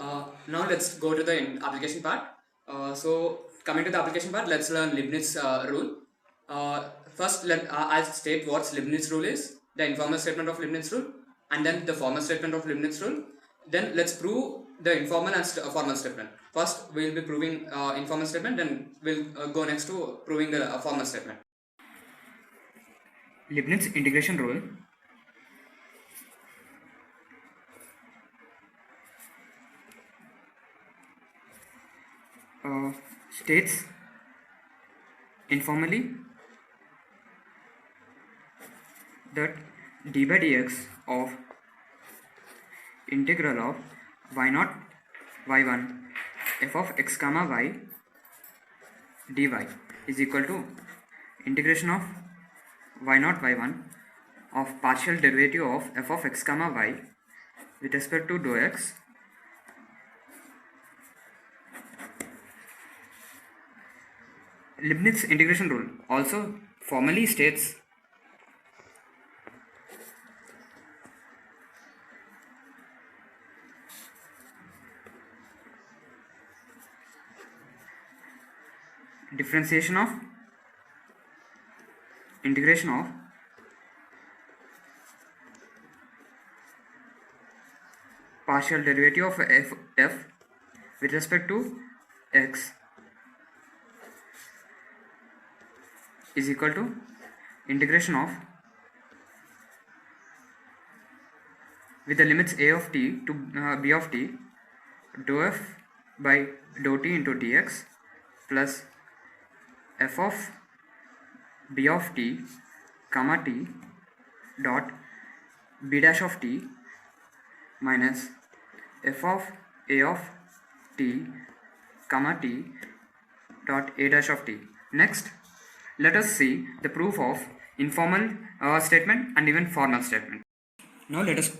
Now let's go to the application part. So coming to the application part, let's learn Leibniz rule. First, I'll state what Leibniz rule is, the informal statement of Leibniz rule, and then the formal statement of Leibniz rule. Then let's prove the informal and formal statement. First, we'll be proving informal statement, then we'll go next to proving the formal statement. Leibniz integration rule states informally that d by dx of integral of y0 y1 f of x comma y dy is equal to integration of y0 y1 of partial derivative of f of x comma y with respect to dou x Leibniz integration rule also formally states differentiation of integration of partial derivative of f with respect to x is equal to integration of with the limits a of t to b of t dou f by dou t into dx plus f of b of t comma t dot b dash of t minus f of a of t comma t dot a dash of t. Next, let us see the proof of informal statement and even formal statement. Now let us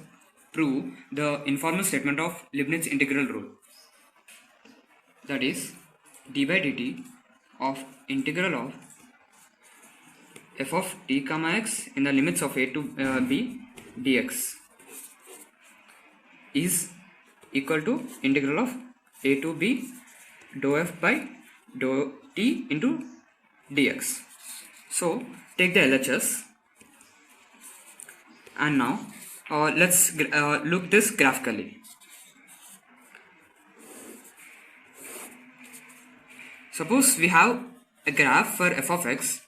prove the informal statement of Leibniz integral rule. That is d by dt of integral of f of t comma x in the limits of a to b dx is equal to integral of a to b dou f by dou t into dx. So take the LHS and now let's look this graphically. Suppose we have a graph for f of x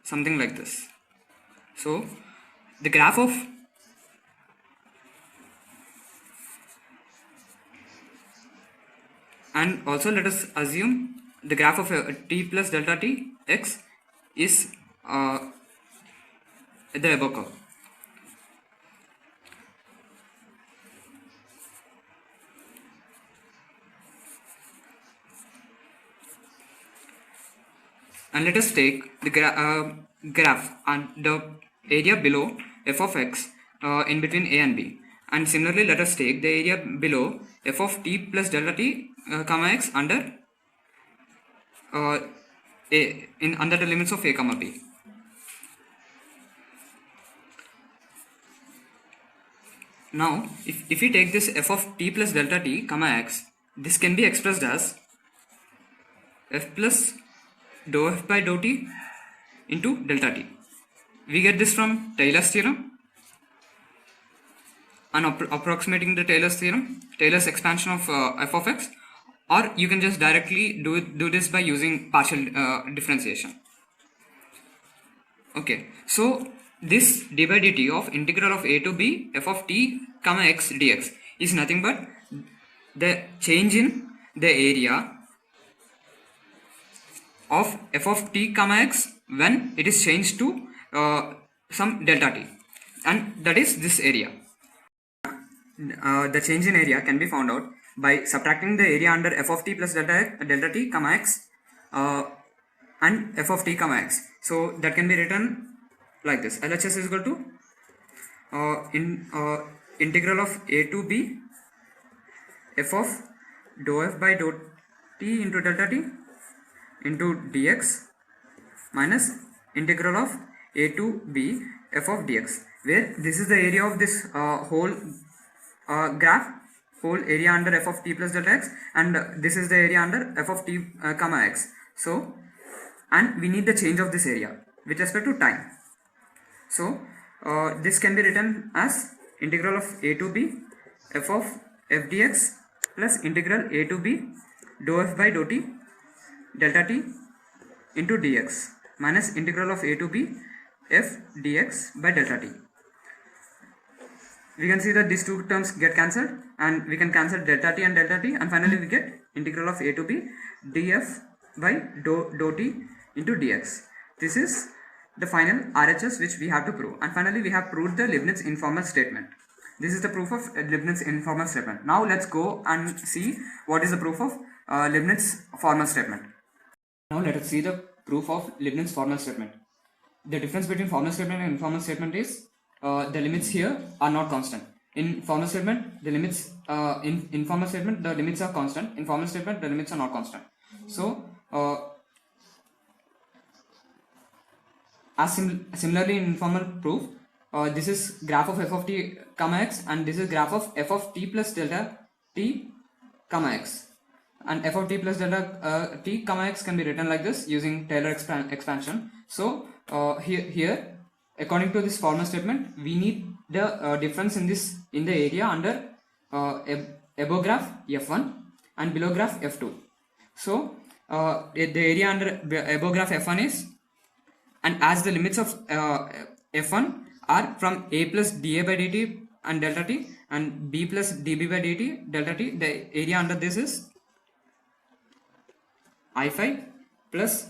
something like this. So the graph of and also let us assume the graph of t plus delta t x is the above curve. And let us take the graph and the area below f of x in between a and b, and similarly let us take the area below f of t plus delta t comma x under under the limits of a comma b. Now if we take this f of t plus delta t comma x, this can be expressed as f plus dou f by dou t into delta t. We get this from Taylor's theorem, and approximating the Taylor's theorem, Taylor's expansion of f of x, or you can just directly do this by using partial differentiation. Okay, so this d by dt of integral of a to b f of t comma x dx is nothing but the change in the area of f of t comma x when it is changed to some delta t, and that is this area. The change in area can be found out by subtracting the area under f of t plus delta t comma x and f of t comma x. So that can be written like this: LHS is equal to integral of a to b f of dou f by dou t into delta t into dx minus integral of a to b f of dx, where this is the area of this whole graph whole area under f of t plus delta x, and this is the area under f of t comma x. So, and we need the change of this area with respect to time. So this can be written as integral of a to b f of f dx plus integral a to b dou f by dou t delta t into dx minus integral of a to b f dx by delta t. We can see that these two terms get cancelled, and we can cancel delta t and delta t, and finally we get integral of a to b df by dou t into dx. This is the final RHS which we have to prove, and finally we have proved the Leibniz informal statement. This is the proof of Leibniz informal statement. Now let's go and see what is the proof of Leibniz formal statement. Now let us see the proof of Leibniz formal statement. The difference between formal statement and informal statement is the limits here are not constant. In formal statement, the limits in informal statement the limits are constant. In formal statement, the limits are not constant. So similarly in informal proof, this is graph of f of t comma x, and this is graph of f of t plus delta t comma x, and f of t plus delta t comma x can be written like this using Taylor expansion. So here according to this formal statement, we need the difference in the area under above graph f1 and below graph f2. So the area under above graph f1 is, and as the limits of f1 are from a plus dA by dt and delta t and b plus dB by dt delta t, the area under this is I5 plus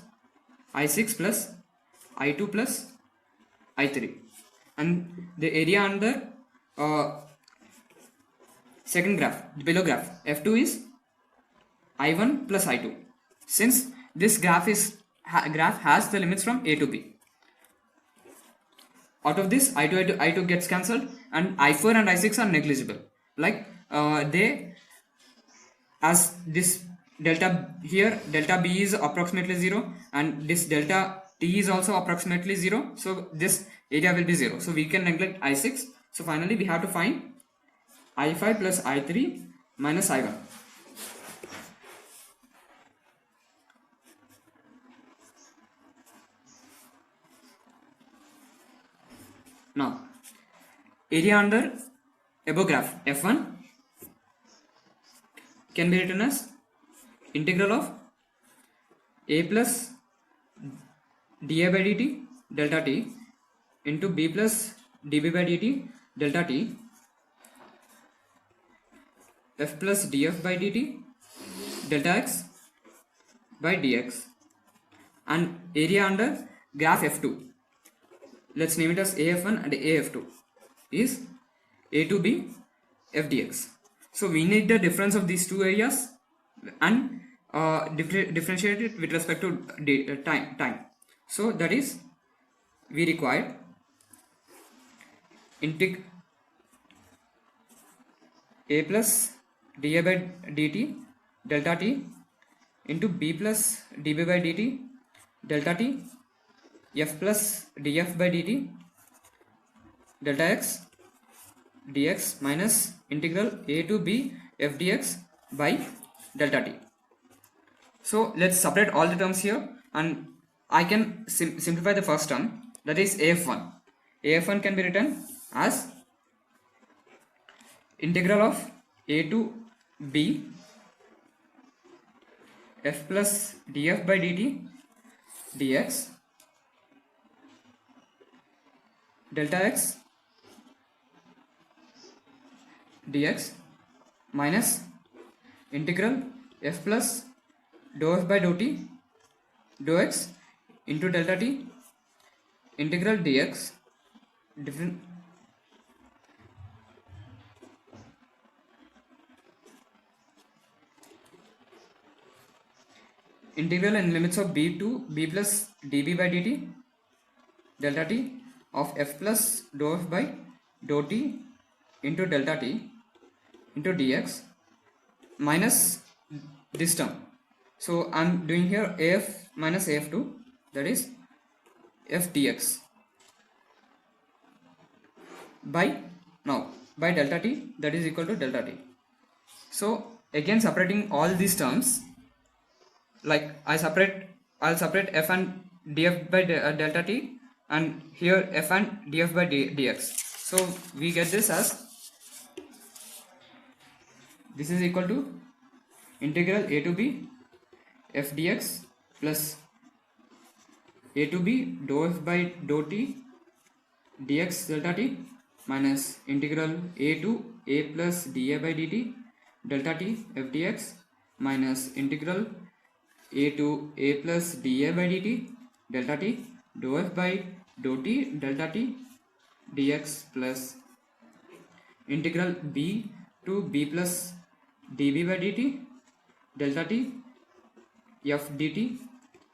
I6 plus I2 plus I3, and the area under second graph, below graph f2 is I1 plus I2. Since this graph has the limits from a to b, out of this I2 gets cancelled, and I4 and I6 are negligible. Like as this delta here, delta b is approximately 0, and this delta t is also approximately 0, so this area will be 0, so we can neglect I6. So finally we have to find I5 plus I3 minus I1. Now area under above graph f1 can be written as integral of a plus dA by dt delta t into b plus dB by dt delta t f plus df by dt delta x by dx, and area under graph f2, let's name it as AF1 and AF2, is a to b f dx. So we need the difference of these two areas and differentiate it with respect to time. So that is, we require integ a plus dA by dt delta t into b plus dB by dt delta t f plus df by dt delta x dx minus integral a to b f dx by delta t. So let's separate all the terms here, and I can simplify the first term, that is AF1. AF1 can be written as integral of a to b f plus df by dt dx delta x dx minus integral f plus dou f by dou t dou x into delta t integral dx integral in limits of b to b plus dB by dt delta t of f plus dou f by dou t into delta t into dx minus this term. So I am doing here AF minus AF2, that is f dx by delta t, that is equal to delta t. So again separating all these terms, like I'll separate f and df by delta t, and here f and df by dx. So we get this as, this is equal to integral a to b f dx plus a to b dou f by dou t dx delta t minus integral a to a plus dA by dt delta t f dx minus integral a to a plus dA by dt delta t dou f by dou t delta t dx plus integral b to b plus dB by dt delta t f dt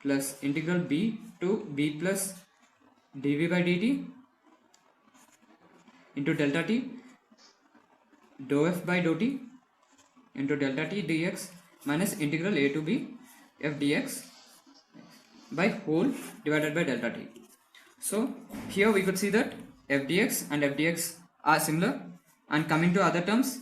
plus integral b to b plus dV by dt into delta t dou f by dou t into delta t dx minus integral a to b f dx by whole divided by delta t. So here we could see that f dx and f dx are similar, and coming to other terms,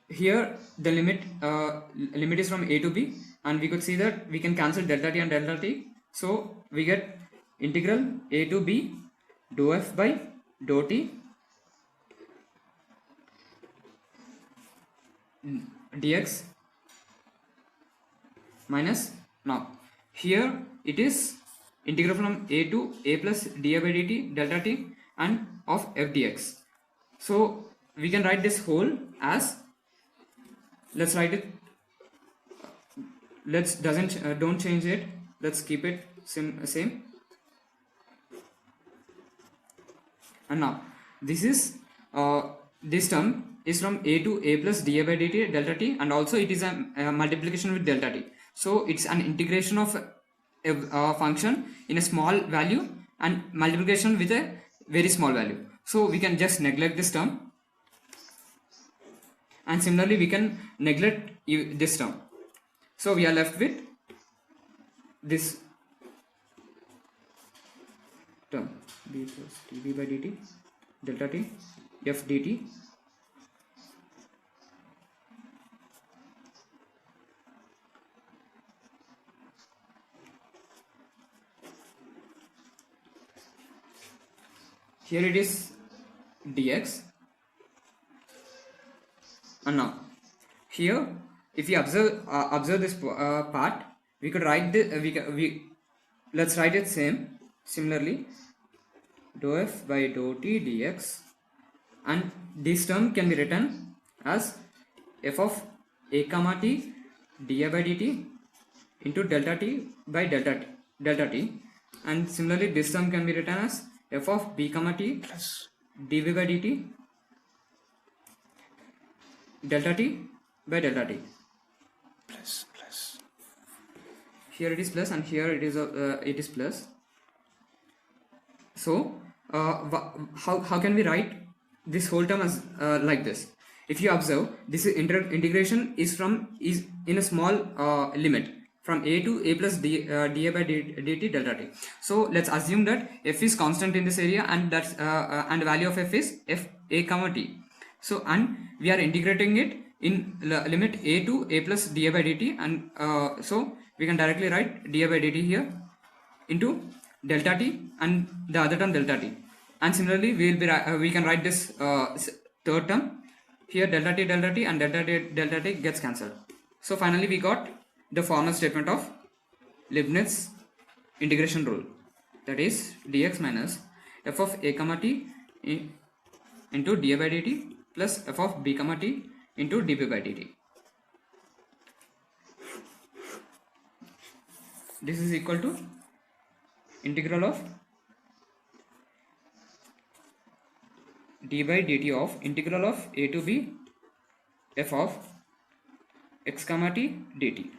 here the limit is from a to b, and we could see that we can cancel delta t and delta t, so we get integral a to b dou f by dou t dx minus, now here it is integral from a to a plus dA by dt delta t and of f dx. So we can write this whole as, let's write it, let's don't change it, let's keep it same. And now this is this term is from a to a plus dA by dt delta t, and also it is a multiplication with delta t. So it's an integration of a function in a small value and multiplication with a very small value. So we can just neglect this term, and similarly we can neglect this term. So we are left with this term b plus dB by dt delta t f dt here it is dx. And now here if you observe this part, we could write the let's write it similarly dou f by dou t dx, and this term can be written as f of a comma t dA by dt into delta t by delta t, and similarly this term can be written as f of b comma t plus dV by dt delta t by delta t plus. Here it is plus and here it is plus. So how can we write this whole term as like this? If you observe, this integration is in a small limit from a to a plus dA by dt delta t. So let's assume that f is constant in this area, and that's and the value of f is f a comma t. So and we are integrating it in limit a to a plus dA by dt, and so we can directly write dA by dt here into delta t and the other term delta t, and similarly we can write this third term here delta t and delta t gets cancelled. So finally we got the formal statement of Leibniz integration rule, that is dx minus f of a comma t into dA by dt plus f of b comma t into dB by dt. This is equal to integral of d by dt of integral of a to b f of x comma t dt.